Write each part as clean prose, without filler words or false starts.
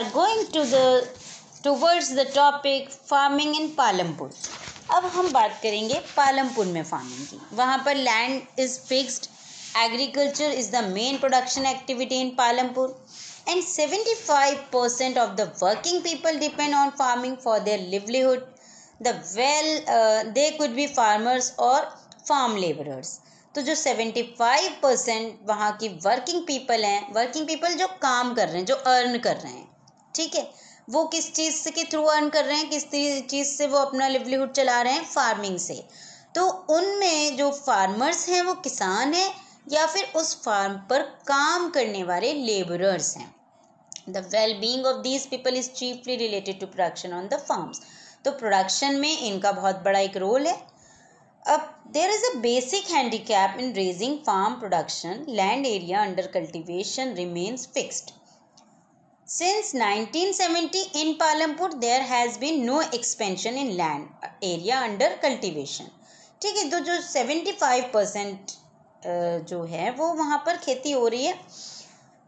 are going towards the topic farming in Palampur. अब हम बात करेंगे पालमपुर में फार्मिंग की। वहाँ पर land is fixed, agriculture is the main production activity in Palampur and 75% of the working people depend on farming for their livelihood. They could be farmers or farm laborers. तो जो 75% वहाँ की वर्किंग पीपल हैं, working people जो काम कर रहे हैं, जो अर्न कर रहे हैं, ठीक है, वो किस चीज़ के थ्रू अर्न कर रहे हैं, किस चीज़ से वो अपना लिवलीहुड चला रहे हैं? फार्मिंग से। तो उनमें जो फार्मर्स हैं वो किसान हैं या फिर उस फार्म पर काम करने वाले लेबरर्स हैं। The well-being of these people is chiefly related to production on the farms. तो प्रोडक्शन में इनका बहुत बड़ा एक रोल है। अब there is a basic handicap in raising farm production. Land area under cultivation remains fixed. Since 1970 in Palampur there has been no expansion in land area under cultivation. ठीक है, तो जो 75% जो है वो वहाँ पर खेती हो रही है।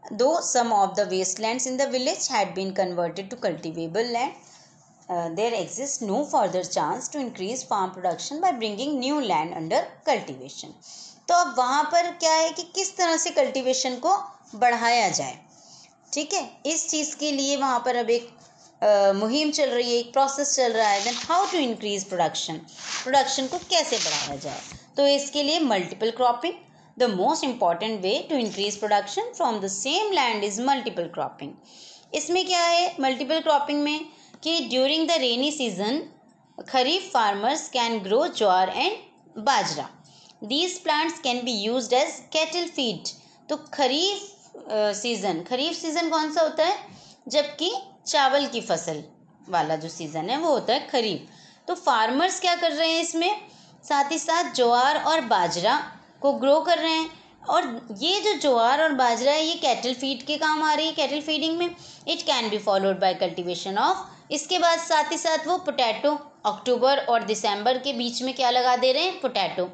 Though some of the wastelands in the village had been converted to cultivable land, there exists no further chance to increase farm production by bringing new land under cultivation. तो अब वहाँ पर क्या है कि किस तरह से कल्टीवेशन को बढ़ाया जाए, ठीक है, इस चीज़ के लिए वहाँ पर अब एक मुहिम चल रही है, एक प्रोसेस चल रहा है। Then how to increase production को कैसे बढ़ाया जाए? तो इसके लिए multiple cropping, the most important way to increase production from the same land is multiple cropping. इसमें क्या है मल्टीपल क्रॉपिंग में कि during the rainy season kharif farmers can grow jowar and bajra. These plants can be used as cattle feed. तो खरीफ season कौन सा होता है? जबकि चावल की फसल वाला जो सीजन है वो होता है खरीफ। तो फार्मर्स क्या कर रहे हैं इसमें? साथ ही साथ ज्वार और बाजरा को ग्रो कर रहे हैं। और ये जो ज्वार और बाजरा है ये कैटल फीड के काम आ रही है, कैटल फीडिंग में। It can be followed by cultivation of, इसके बाद साथ ही साथ वो पोटैटो, अक्टूबर और दिसंबर के बीच में क्या लगा दे रहे हैं? पोटैटो।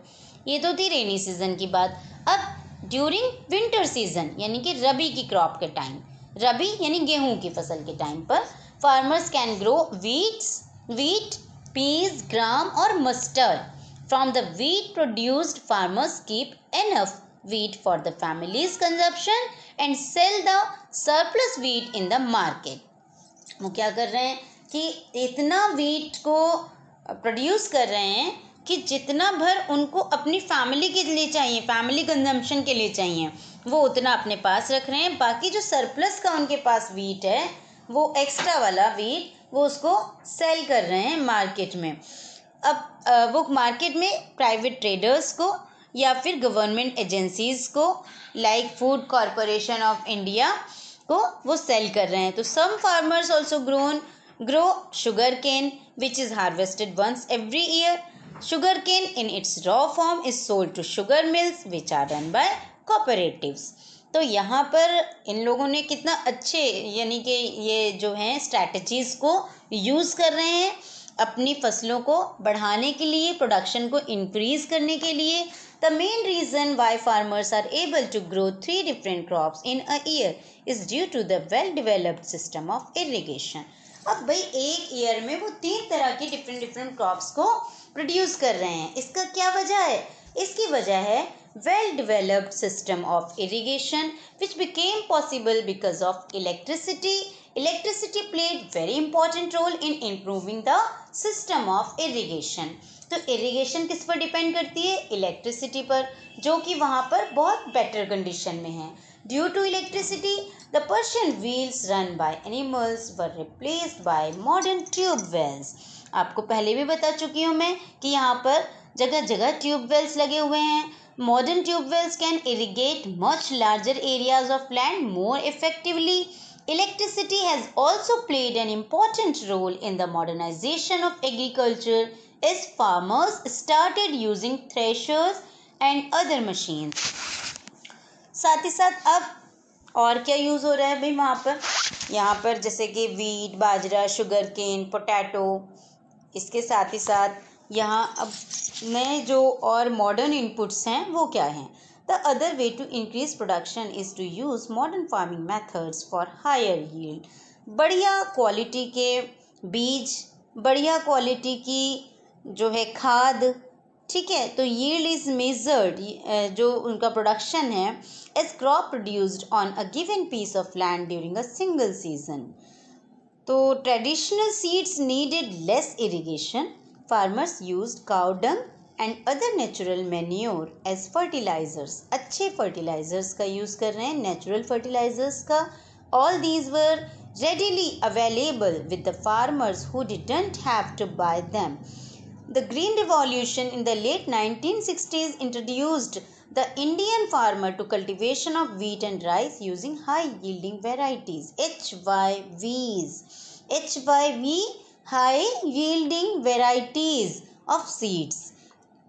ये तो थी रेनी सीजन की बात। अब ड्यूरिंग विंटर सीजन यानी कि रबी की क्रॉप के टाइम, रबी यानी गेहूं की फसल के टाइम पर farmers can grow wheat, peas, gram और mustard. From the wheat produced, farmers keep enough wheat for the family's consumption and sell the surplus wheat in the market. वो क्या कर रहे हैं कि इतना wheat को प्रोड्यूस कर रहे हैं कि जितना भर उनको अपनी फैमिली के लिए चाहिए, फैमिली कंजम्पशन के लिए चाहिए, वो उतना अपने पास रख रहे हैं। बाकी जो सरप्लस का उनके पास wheat है, वो एक्स्ट्रा वाला wheat वो उसको सेल कर रहे हैं मार्केट में। अब वो मार्केट में प्राइवेट ट्रेडर्स को या फिर गवर्नमेंट एजेंसीज को like food corporation of India को वो सेल कर रहे हैं। तो some farmers also grow sugar cane which is harvested once every year. Sugar cane in its raw form is sold to sugar mills which are run by cooperatives. तो यहाँ पर इन लोगों ने कितना अच्छे यानी कि ये जो हैं स्ट्रैटेजीज़ को यूज़ कर रहे हैं अपनी फसलों को बढ़ाने के लिए, प्रोडक्शन को इंक्रीज करने के लिए. The main reason why farmers are able to grow 3 different crops in a year is due to the well developed system of irrigation. अब भाई एक ईयर में वो 3 तरह की डिफरेंट क्रॉप्स को प्रोड्यूस कर रहे हैं। इसका क्या वजह है? इसकी वजह है well developed system of irrigation which became possible because of electricity. Electricity played very important role in improving the system of irrigation. तो irrigation किस पर डिपेंड करती है? इलेक्ट्रिसिटी पर, जो कि वहाँ पर बहुत बेटर कंडीशन में है. Due to electricity, the Persian wheels run by animals were replaced by modern tube wells. आपको पहले भी बता चुकी हूँ मैं कि यहाँ पर जगह जगह ट्यूब वेल्स लगे हुए हैं. Modern tube wells can irrigate much larger areas of land more effectively. Electricity has also played an important role in the modernization of agriculture as farmers started using threshers and other machines. साथ ही साथ अब और क्या use हो रहा है भाई वहाँ पर? यहाँ पर जैसे कि वीट, बाजरा, शुगर केन, पोटैटो, इसके साथ ही साथ यहाँ अब नए जो और मॉडर्न इनपुट्स हैं वो क्या हैं? The other way to increase production is to use modern farming methods for higher yield. बढ़िया क्वालिटी के बीज, बढ़िया क्वालिटी की जो है खाद, ठीक है। तो यील्ड इज मेजर्ड, जो उनका प्रोडक्शन है, as crop produced on a given piece of land during a single season. तो traditional seeds needed less irrigation, farmers used cow dung and other natural manure as fertilisers. अच्छे fertilisers का use कर रहे हैं, natural fertilisers का। All these were readily available with the farmers who didn't have to buy them. The Green Revolution in the late 1960s introduced the Indian farmer to cultivation of wheat and rice using high yielding varieties, HYVs. HYV, high yielding varieties of seeds.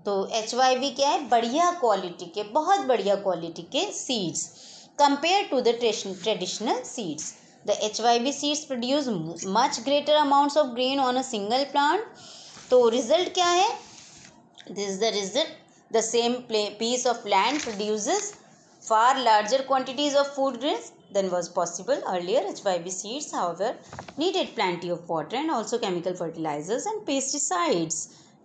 तो HYV क्या है? बढ़िया quality के, बहुत बढ़िया quality के seeds compare to the traditional seeds. The HYV seeds produce much greater amounts of grain on a single plant. तो result क्या है? This is the result. The same piece of land produces far larger quantities of food grains than was possible earlier. HYV seeds, however, needed plenty of water and also chemical fertilizers and pesticides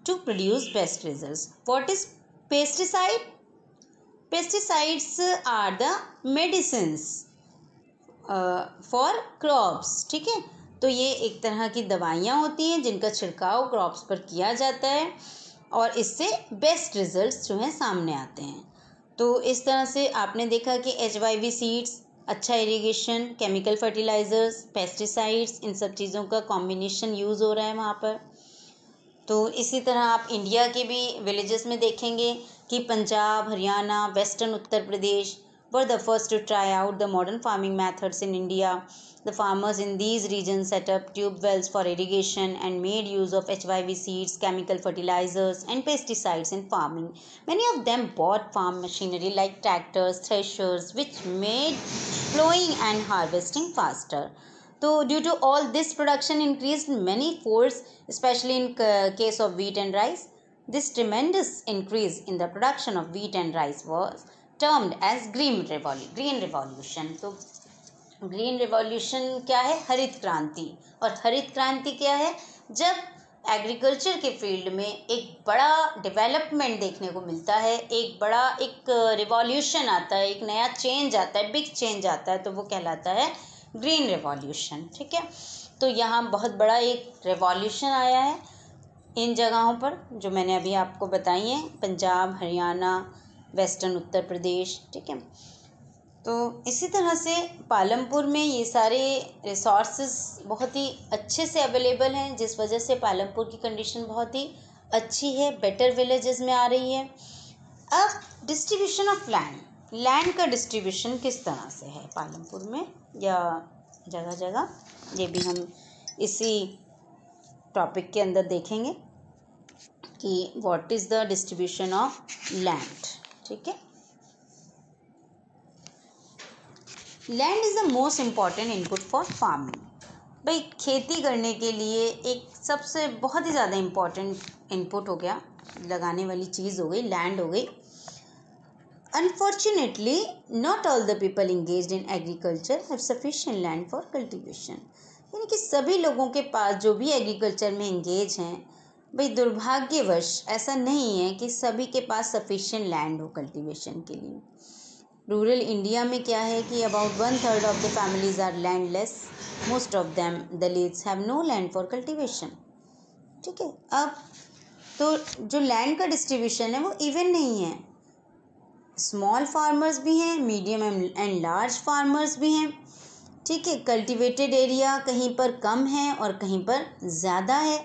to produce best results. What is pesticide? Pesticides are the medicines for crops, ठीक है। तो ये एक तरह की दवाइयाँ होती हैं जिनका छिड़काव क्रॉप्स पर किया जाता है और इससे बेस्ट रिजल्ट्स जो हैं सामने आते हैं। तो इस तरह से आपने देखा कि HYV सीड्स, अच्छा इरिगेशन, केमिकल फर्टिलाइजर्स, पेस्टिसाइड्स, इन सब चीज़ों का कॉम्बिनेशन यूज़ हो रहा है वहाँ पर। तो इसी तरह आप इंडिया के भी विलेजेस में देखेंगे कि Punjab, Haryana, western Uttar Pradesh were the first to try out the modern farming methods in India. The farmers in these regions set up tube wells for irrigation and made use of HYV seeds, chemical fertilizers and pesticides in farming. Many of them bought farm machinery like tractors, threshers, which made plowing and harvesting faster. So due to all this, production increased many folds, especially in case of wheat and rice. This tremendous increase in the production of wheat and rice was termed as green revolution. तो green revolution क्या है? हरित क्रांति. और हरित क्रांति क्या है? जब एग्रीकल्चर के फील्ड में एक बड़ा डेवलपमेंट देखने को मिलता है, एक बड़ा एक रिवॉल्यूशन आता है, एक नया चेंज आता है, बिग चेंज आता है, तो वो कहलाता है ग्रीन रिवॉल्यूशन, ठीक है। तो यहाँ बहुत बड़ा एक रिवॉल्यूशन आया है इन जगहों पर जो मैंने अभी आपको बताई हैं, पंजाब, हरियाणा, वेस्टर्न उत्तर प्रदेश, ठीक है। तो इसी तरह से पालमपुर में ये सारे रिसोर्सेज बहुत ही अच्छे से अवेलेबल हैं, जिस वजह से पालमपुर की कंडीशन बहुत ही अच्छी है, बेटर विलेजेस में आ रही है। अब डिस्ट्रीब्यूशन ऑफ लैंड का डिस्ट्रीब्यूशन किस तरह से है पालमपुर में या जगह जगह, ये भी हम इसी टॉपिक के अंदर देखेंगे कि what is the distribution of land, ठीक है। Land is the most important input for farming. भाई खेती करने के लिए एक सबसे बहुत ही ज़्यादा इम्पॉर्टेंट इनपुट हो गया, लगाने वाली चीज़ हो गई, लैंड हो गई। Unfortunately not all the people engaged in agriculture have sufficient land for cultivation. यानी कि सभी लोगों के पास जो भी एग्रीकल्चर में इंगेज हैं, भाई दुर्भाग्यवश ऐसा नहीं है कि सभी के पास सफिशिएंट लैंड हो कल्टीवेशन के लिए। रूरल इंडिया में क्या है कि about 1/3 of the families are landless, most of them Dalits have no land for cultivation, ठीक है। अब तो जो लैंड का डिस्ट्रीब्यूशन है वो इवन नहीं है, स्मॉल फार्मर्स भी हैं, मीडियम एंड लार्ज फार्मर्स भी हैं, ठीक है। कल्टिवेटेड एरिया कहीं पर कम है और कहीं पर ज़्यादा है,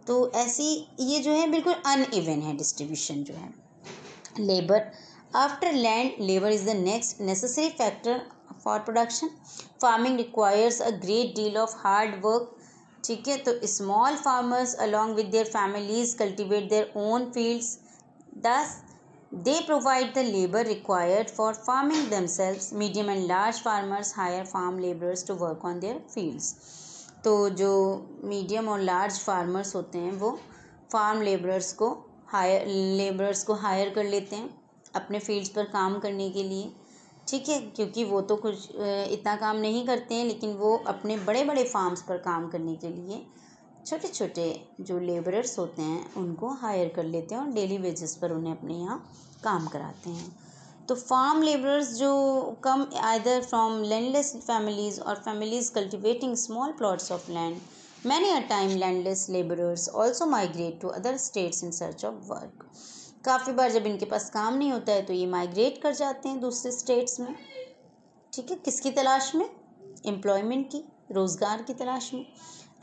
तो ऐसी ये जो है बिल्कुल अनइवन है डिस्ट्रीब्यूशन जो है। Labour after land, labour is the next necessary factor for production. Farming requires a great deal of hard work, ठीक है। तो small farmers along with their families cultivate their own fields, दस they provide the labor required for farming themselves. Medium and large farmers hire farm laborers to work on their fields. तो जो medium और large farmers होते हैं वो farm labourers को higher कर लेते हैं अपने फील्ड्स पर काम करने के लिए। ठीक है, क्योंकि वो तो कुछ इतना काम नहीं करते हैं, लेकिन वो अपने बड़े बड़े फार्म्स पर काम करने के लिए छोटे छोटे जो लेबरर्स होते हैं उनको हायर कर लेते हैं और डेली वेजेस पर उन्हें अपने यहाँ काम कराते हैं। तो फार्म लेबरर्स जो come either from landless families और families cultivating small plots of land, many a time landless labourers also migrate to other states in search of work. काफ़ी बार जब इनके पास काम नहीं होता है तो ये माइग्रेट कर जाते हैं दूसरे स्टेट्स में। ठीक है, किसकी तलाश में? एम्प्लॉयमेंट की, रोज़गार की तलाश में।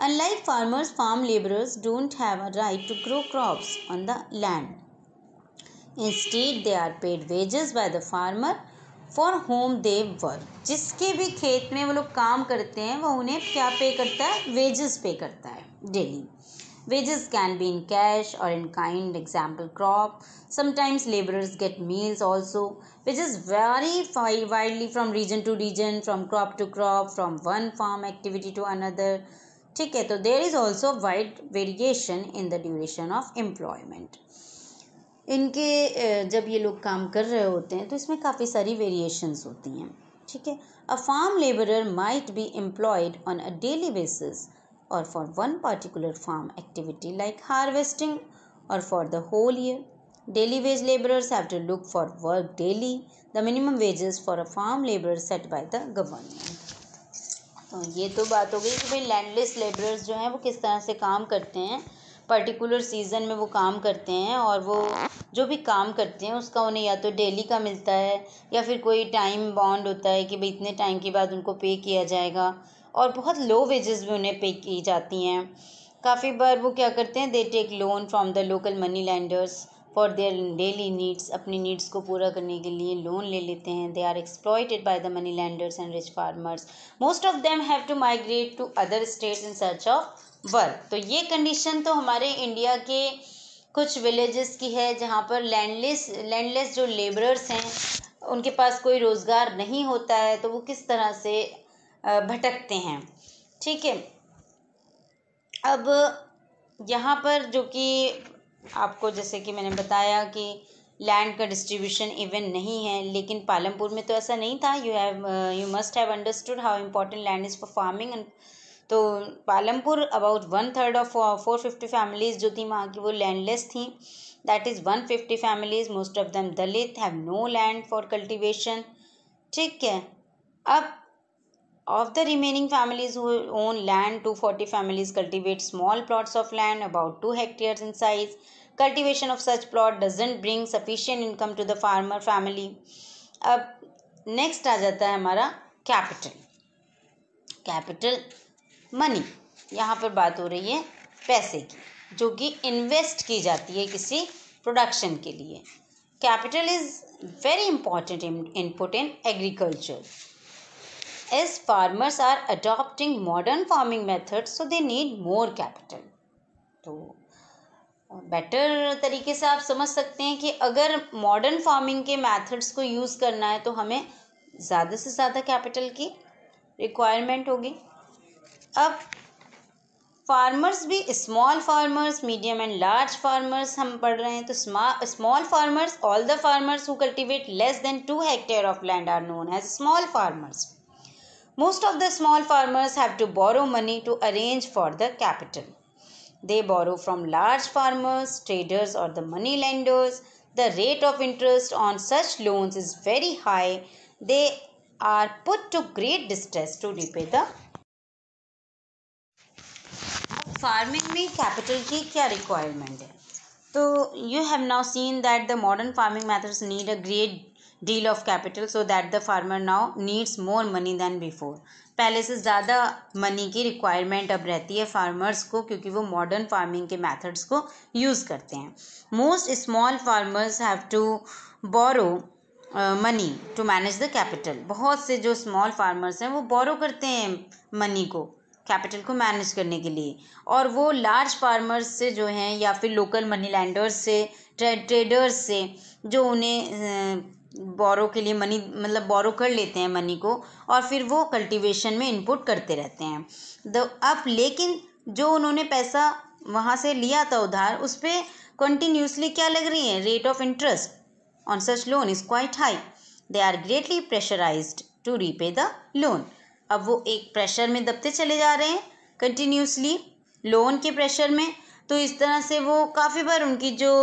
Unlike farmers, farm laborers don't have a right to grow crops on the land. Instead, they are paid wages by the farmer for whom they work. जिसके भी खेत में वो लोग काम करते हैं वो उन्हें क्या पे करता है? वेजेस पे करता है daily. Wages can be in cash or in kind, example crop. Sometimes laborers get meals also. Wages vary widely from region to region, from crop to crop, from one farm activity to another. ठीक है, तो there is also wide variation in the duration of employment. इनके जब ये लोग काम कर रहे होते हैं तो इसमें काफ़ी सारी वेरिएशंस होती हैं। ठीक है, a farm labourer might be employed on a daily basis और for one particular farm activity like harvesting और for the whole year. Daily wage laborers have to look for work daily. The minimum wages for a farm laborer set by the government. तो ये तो बात हो गई कि भाई landless labourers जो हैं वो किस तरह से काम करते हैं, पर्टिकुलर सीज़न में वो काम करते हैं और वो जो भी काम करते हैं उसका उन्हें या तो डेली का मिलता है या फिर कोई टाइम बॉन्ड होता है कि भाई इतने टाइम के बाद उनको पे किया जाएगा, और बहुत लो वेजेस भी उन्हें पे की जाती हैं. काफ़ी बार वो क्या करते हैं, they take loan from the local money lenders for their daily needs. अपनी नीड्स को पूरा करने के लिए लोन ले लेते हैं. They are exploited by the money lenders and rich farmers. Most of them have to migrate to other states in search of work. तो ये कंडीशन तो हमारे इंडिया के कुछ विलेजेस की है जहाँ पर लैंडलेस जो लेबरर्स हैं उनके पास कोई रोज़गार नहीं होता है, तो वो किस तरह से भटकते हैं. ठीक है, अब यहाँ पर जो कि आपको जैसे कि मैंने बताया कि लैंड का डिस्ट्रीब्यूशन इवन नहीं है, लेकिन पालमपुर में तो ऐसा नहीं था. You must have understood how important land is for farming. तो पालमपुर अबाउट 1/3 ऑफ 450 फैमिलीज़ जो थी वहाँ की वो लैंडलेस थी. That is 150 families, most of them Dalit, have no land for cultivation. ठीक है, अब of the remaining families who own land, 240 families cultivate small plots of land about 2 hectares in size. Cultivation of such plot doesn't bring sufficient income to the farmer family. अब next आ जाता है हमारा capital money. यहाँ पर बात हो रही है पैसे की जो कि इन्वेस्ट की जाती है किसी प्रोडक्शन के लिए. Capital is very important input in agriculture. As farmers are adopting modern farming methods, so they need more capital. तो बेटर तरीके से आप समझ सकते हैं कि अगर मॉडर्न फार्मिंग के मेथड्स को यूज़ करना है तो हमें ज़्यादा से ज़्यादा कैपिटल की रिक्वायरमेंट होगी. अब फार्मर्स भी small farmers, medium and large farmers हम पढ़ रहे हैं. तो small farmers, all the farmers who cultivate less than 2 hectares of land are known as small farmers. Most of the small farmers have to borrow money to arrange for the capital. They borrow from large farmers, traders or the money lenders. The rate of interest on such loans is very high. They are put to great distress to repay the. Farming में capital की क्या requirement है? तो you have now seen that the modern farming methods need a great deal of capital so that the farmer now needs more money than before. पहले से ज़्यादा money की requirement अब रहती है फार्मर्स को क्योंकि वो मॉडर्न फार्मिंग के मेथड्स को यूज़ करते हैं. Most small farmers have to borrow money to manage the capital. बहुत से जो स्मॉल फार्मर्स हैं वो बोरो करते हैं मनी को, कैपिटल को मैनेज करने के लिए, और वो लार्ज फार्मर्स से जो हैं या फिर लोकल मनी लैंडर्स से, ट्रेडर्स से जो उन्हें बोरो के लिए मनी मतलब बोरो कर लेते हैं मनी को और फिर वो कल्टीवेशन में इनपुट करते रहते हैं. अब लेकिन जो उन्होंने पैसा वहाँ से लिया था उधार, उस पर कंटिन्यूसली क्या लग रही है, rate of interest on such loan is quite high. They are greatly pressurised to repay the loan. अब वो एक प्रेशर में दबते चले जा रहे हैं कंटिन्यूसली, लोन के प्रेशर में। तो इस तरह से वो काफ़ी बार उनकी जो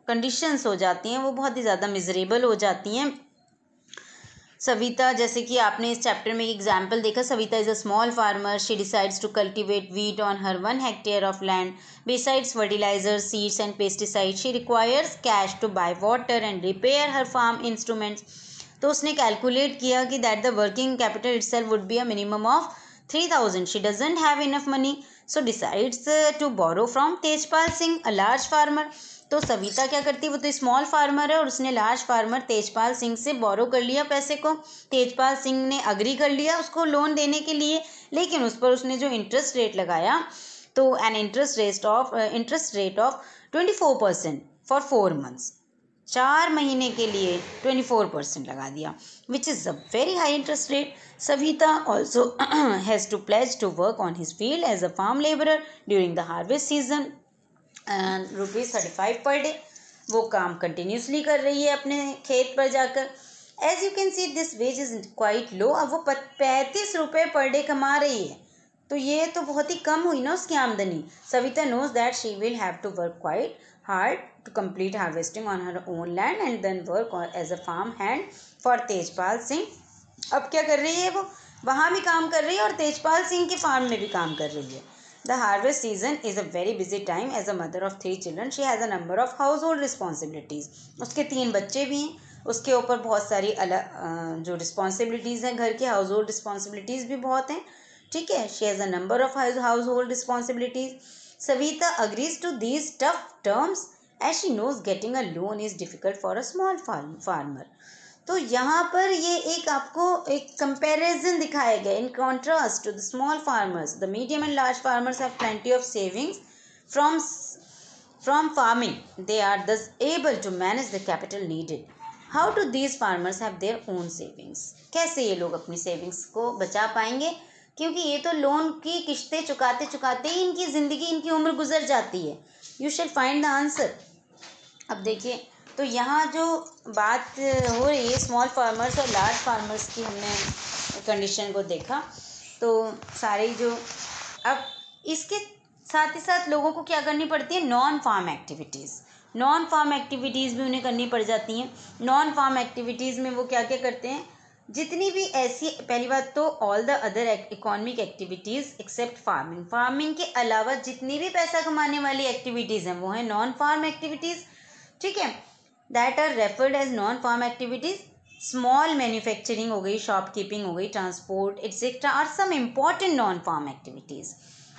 कंडीशंस हो जाती हैं वो बहुत ही ज़्यादा मिजरेबल हो जाती हैं। सविता, जैसे कि आपने इस चैप्टर में एक एग्जाम्पल देखा, Savita is a small farmer, she decides to cultivate wheat on her 1 hectare of land, besides fertiliser, seeds and pesticide she requires cash to buy water and repair her farm instruments. तो उसने calculate किया कि that the working capital itself would be a minimum of 3000. She doesn't have enough money, so decides to borrow from Tejpal Singh, a large farmer. तो सविता क्या करती है, वो तो स्मॉल फार्मर है और उसने लार्ज फार्मर तेजपाल सिंह से बोरो कर लिया पैसे को। तेजपाल सिंह ने अग्री कर लिया उसको लोन देने के लिए, लेकिन उस पर उसने जो इंटरेस्ट रेट लगाया, तो an interest rate of 24% for 4 months, 4 महीने के लिए 24% लगा दिया, which is a very high interest rate. Savita also has to pledge to work on his field as a farm labourer during the harvest season and ₹35 per day. वो काम continuously कर रही है अपने खेत पर जाकर। As you can see this wage is quite low. अब वो 35 रुपये पर डे कमा रही है, तो ये तो बहुत ही कम हुई ना उसकी आमदनी। Savita knows that she will have to work quite hard to complete harvesting on her own land and then work as a farm hand for Tejpal Singh. अब क्या कर रही है, वो वहाँ भी काम कर रही है और तेजपाल सिंह के फार्म में भी काम कर रही है। The harvest season is a very busy time. As a mother of 3 children, she has a number of household responsibilities. उसके 3 बच्चे भी हैं, उसके ऊपर बहुत सारी अलग जो रिस्पॉन्सिबिलिटीज़ हैं घर की, हाउस होल्ड रिस्पॉन्सिबिलिटीज़ भी बहुत हैं, ठीक है। She has a number of household responsibilities. Savita agrees to these tough terms as she knows getting a loan is difficult for a small farmer. तो यहाँ पर ये एक आपको एक कंपैरिजन दिखाया गया। In contrast to the small farmers, the medium and large farmers have plenty of savings from farming, they are thus able to manage the capital needed. How do these farmers have their own savings? कैसे ये लोग अपनी savings को बचा पाएंगे, क्योंकि ये तो लोन की किश्तें चुकाते चुकाते ही इनकी ज़िंदगी, इनकी उम्र गुजर जाती है। You shall find the answer. अब देखिए, तो यहाँ जो बात हो रही है स्मॉल फार्मर्स और लार्ज फार्मर्स की, हमने कंडीशन को देखा। तो सारी जो, अब इसके साथ ही साथ लोगों को क्या करनी पड़ती है, non farm activities. Non farm activities भी उन्हें करनी पड़ जाती हैं। नॉन फार्म एक्टिविटीज़ में वो क्या क्या करते हैं, जितनी भी ऐसी, पहली बात तो all the other economic activities except farming, farming के अलावा जितनी भी पैसा कमाने वाली एक्टिविटीज़ हैं वो हैं नॉन फार्म एक्टिविटीज़, ठीक है। That are referred as non farm activities. Small manufacturing हो गई, शॉपकीपिंग हो गई, transport etcetera are some important non farm activities.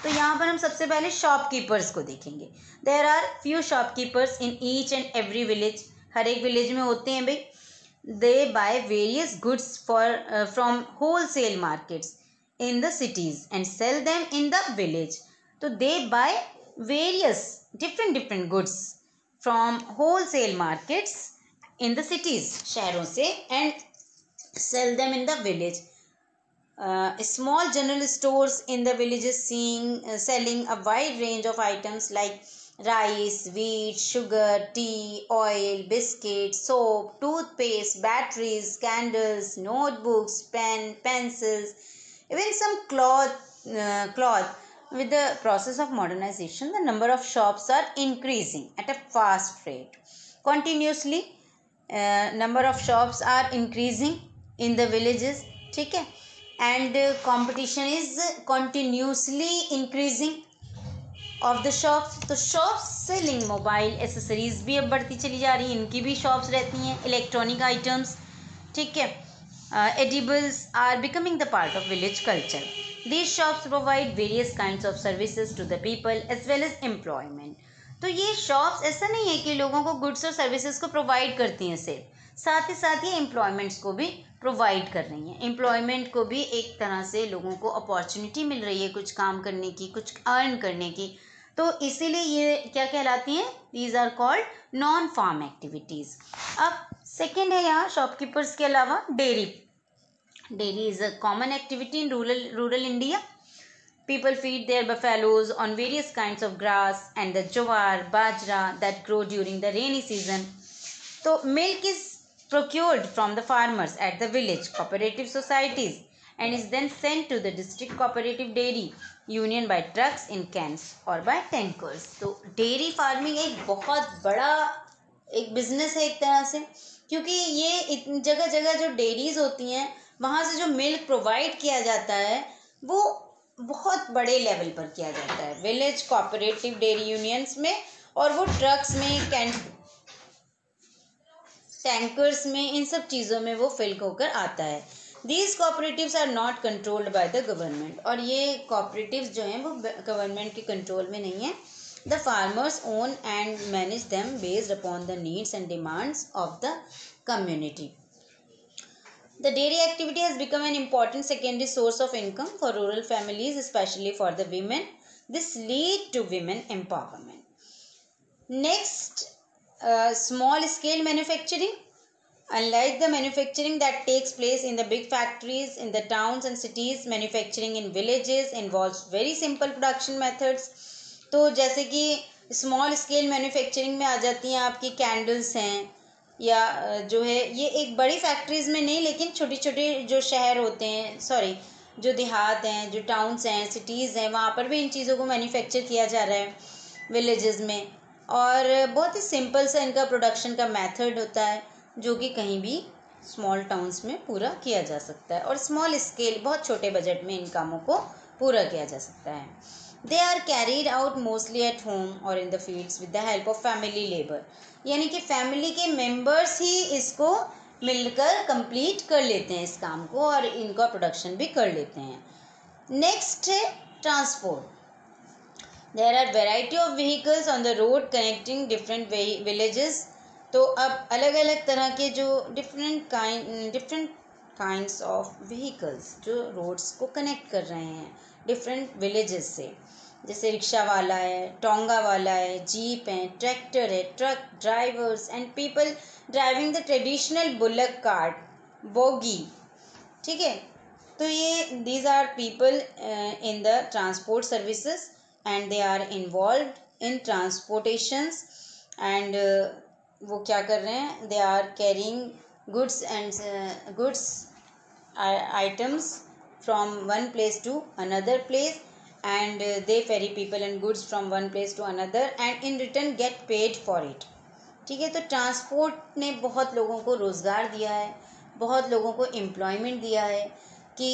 तो यहाँ पर हम सबसे पहले शॉपकीपर्स को देखेंगे। There are few shopkeepers in each and every village. हर एक विलेज में होते हैं भाई। They buy various goods from whole cell markets in the cities and sell them in the village. तो दे buy various different goods from whole cell markets in the cities, शहरों से, and sell them in the village. Small general stores in the villages selling a wide range of items like rice, wheat, sugar, tea, oil, biscuits, soap, toothpaste, batteries, candles, notebooks, pencils, even some cloth. With the process of modernization, the number of shops are increasing at a fast rate. Continuously, number of shops are increasing in the villages, ठीक है, and competition is continuously increasing of the shops. तो shops selling mobile accessories भी अब बढ़ती चली जा रही हैं, इनकी भी shops रहती हैं, electronic items, ठीक है। Edibles are becoming the part of village culture. These shops provide various kinds of services to the people as well as employment. तो ये शॉप्स ऐसा नहीं है कि लोगों को गुड्स और सर्विसेज को प्रोवाइड करती हैं सिर्फ, साथ ही साथ ये एम्प्लॉयमेंट्स को भी प्रोवाइड कर रही हैं। एम्प्लॉयमेंट को भी एक तरह से लोगों को अपॉर्चुनिटी मिल रही है कुछ काम करने की, कुछ अर्न करने की। तो इसीलिए ये क्या कहलाती हैं, these are called non farm activities. अब सेकेंड है यहाँ शॉपकीपर्स के अलावा dairy. Dairy is a common activity in rural India. People feed their buffaloes on various kinds of grass and the jowar, bajra that grow during the rainy season. So milk is procured from the farmers at the village cooperative societies and is then sent to the district cooperative dairy union by trucks in cans or by tankers. तो dairy farming एक बहुत बड़ा एक business है एक तरह से, क्योंकि ये जगह जगह जो डेयरीज होती हैं वहाँ से जो मिल्क प्रोवाइड किया जाता है वो बहुत बड़े लेवल पर किया जाता है विलेज कोऑपरेटिव डेयरी यूनियंस में, और वो ट्रक्स में टैंकर्स में इन सब चीज़ों में वो फिल होकर आता है. These cooperatives are not controlled by the government, और ये कोऑपरेटिव्स जो हैं वो गवर्नमेंट के कंट्रोल में नहीं है. The farmers own and manage them based upon the needs and demands of the community. The dairy activity has become an important secondary source of income for rural families, especially for the women. This lead to women empowerment. Next, small scale manufacturing. Unlike the manufacturing that takes place in the big factories in the towns and cities, manufacturing in villages involves very simple production methods. तो जैसे कि small scale manufacturing में आ जाती हैं आपकी candles हैं, या जो है ये एक बड़ी फैक्ट्रीज़ में नहीं, लेकिन छोटी छोटी जो शहर होते हैं, जो देहात हैं, जो टाउन्स हैं, सिटीज़ हैं, वहाँ पर भी इन चीज़ों को मैन्युफैक्चर किया जा रहा है विलेजेस में. और बहुत ही सिंपल सा इनका प्रोडक्शन का मेथड होता है जो कि कहीं भी स्मॉल टाउन्स में पूरा किया जा सकता है, और स्मॉल स्केल बहुत छोटे बजट में इन कामों को पूरा किया जा सकता है. They are carried out mostly at home or in the fields with the help of family labor. यानी कि फैमिली के मेंबर्स ही इसको मिलकर कंप्लीट कर लेते हैं इस काम को, और इनका प्रोडक्शन भी कर लेते हैं. नेक्स्ट है transport. There are variety of vehicles on the road connecting different villages. तो अब अलग अलग तरह के जो डिफरेंट काइंड्स ऑफ व्हीकल्स जो रोड्स को कनेक्ट कर रहे हैं डिफरेंट विलेजेस से, जैसे रिक्शा वाला है, टोंगा वाला है, जीप है, ट्रैक्टर है, truck drivers and people driving the traditional bullock cart, bogie. ठीक है, तो ये these are people in the transport services and they are involved in transportations. And वो क्या कर रहे हैं, they are carrying goods items from one place to another place, and they ferry people and goods from one place to another and in return get paid for it. ठीक है, तो transport ने बहुत लोगों को रोज़गार दिया है, बहुत लोगों को एम्प्लॉयमेंट दिया है कि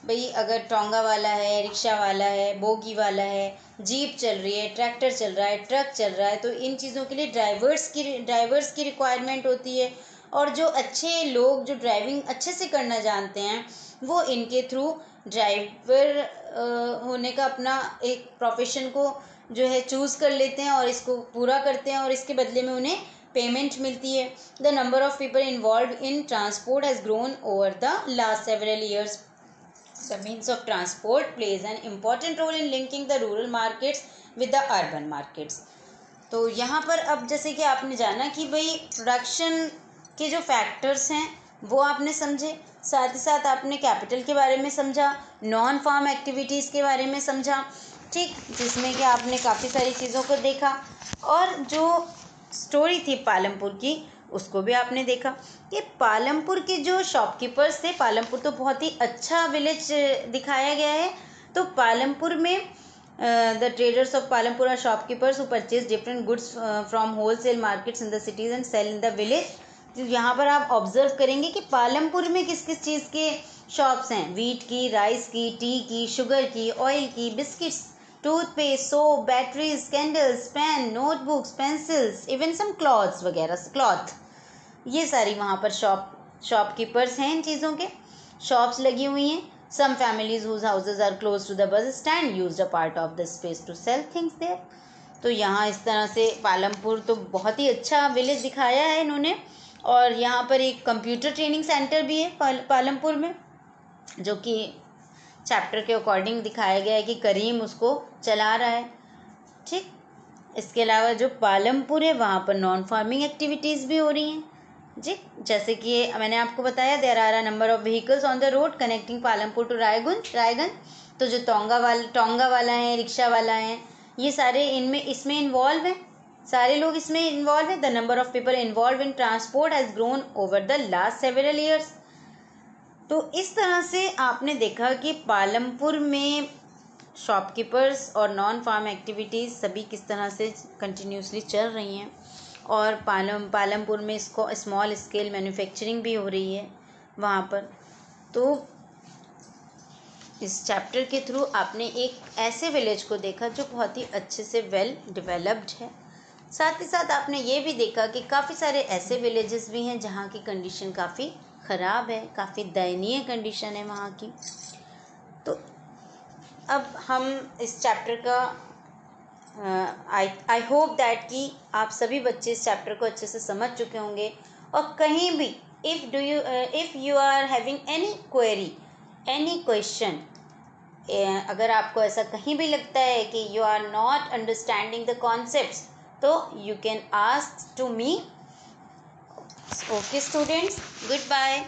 भाई अगर टोंगा वाला है, रिक्शा वाला है, बोगी वाला है, जीप चल रही है, ट्रैक्टर चल रहा है, ट्रक चल रहा है, तो इन चीज़ों के लिए ड्राइवर्स की रिक्वायरमेंट होती है. और जो अच्छे लोग जो ड्राइविंग अच्छे से करना जानते हैं वो इनके थ्रू ड्राइवर होने का अपना एक प्रोफेशन को जो है चूज़ कर लेते हैं और इसको पूरा करते हैं, और इसके बदले में उन्हें पेमेंट मिलती है. The number of people involve in transport has grown over the last several years. The means of transport plays an important role in linking the rural markets with the urban markets. तो यहाँ पर अब जैसे कि आपने जाना कि भाई प्रोडक्शन के जो फैक्टर्स हैं वो आपने समझे, साथ ही साथ आपने कैपिटल के बारे में समझा, नॉन फार्म एक्टिविटीज़ के बारे में समझा. ठीक, जिसमें कि आपने काफ़ी सारी चीज़ों को देखा, और जो स्टोरी थी पालमपुर की उसको भी आपने देखा कि पालमपुर के जो शॉपकीपर्स थे, पालमपुर तो बहुत ही अच्छा विलेज दिखाया गया है. तो पालमपुर में the traders of Palampur are shopkeepers who purchase different goods from wholesale markets in the cities and sell in the village. यहाँ पर आप ऑब्जर्व करेंगे कि पालमपुर में किस किस चीज़ के शॉप्स हैं. वीट की, राइस की, टी की, शुगर की, ऑयल की, biscuits, toothpaste, soap, batteries, candles, pen, notebooks, pencils, even some clothes वगैरह, क्लॉथ, ये सारी वहाँ पर शॉपकीपर्स हैं. इन चीज़ों के शॉप्स लगी हुई हैं. Some families whose houses are close to the bus stand used a part of the space to sell things there. तो यहाँ इस तरह से पालमपुर तो बहुत ही अच्छा विलेज दिखाया है इन्होंने. और यहाँ पर एक कंप्यूटर ट्रेनिंग सेंटर भी है पालमपुर में, जो कि चैप्टर के अकॉर्डिंग दिखाया गया है कि करीम उसको चला रहा है. ठीक, इसके अलावा जो पालमपुर है वहाँ पर नॉन फार्मिंग एक्टिविटीज़ भी हो रही हैं. जी, जैसे कि मैंने आपको बताया there are a number of vehicles on the road connecting Palampur to Raiganj. तो जो टोंगा वाला है, रिक्शा वाला है, ये सारे इसमें इन्वॉल्व हैं. सारे लोग इसमें इन्वॉल्व है। The number of people involve in transport has grown over the last several years. तो इस तरह से आपने देखा कि पालमपुर में शॉपकीपर्स और नॉन फार्म एक्टिविटीज़ सभी किस तरह से कंटिन्यूसली चल रही हैं, और पालमपुर में इसको स्मॉल स्केल मैन्युफैक्चरिंग भी हो रही है वहाँ पर। तो इस चैप्टर के थ्रू आपने एक ऐसे विलेज को देखा जो बहुत ही अच्छे से वेल डेवलप्ड है। साथ ही साथ आपने ये भी देखा कि काफ़ी सारे ऐसे विलेजेस भी हैं जहाँ की कंडीशन काफ़ी ख़राब है, काफ़ी दयनीय कंडीशन है वहाँ की। तो अब हम इस चैप्टर का आई होप दैट कि आप सभी बच्चे इस चैप्टर को अच्छे से समझ चुके होंगे। और कहीं भी if you are having any query, any question, अगर आपको ऐसा कहीं भी लगता है कि you are not understanding the concepts, तो you can ask to me. Okay students, good bye.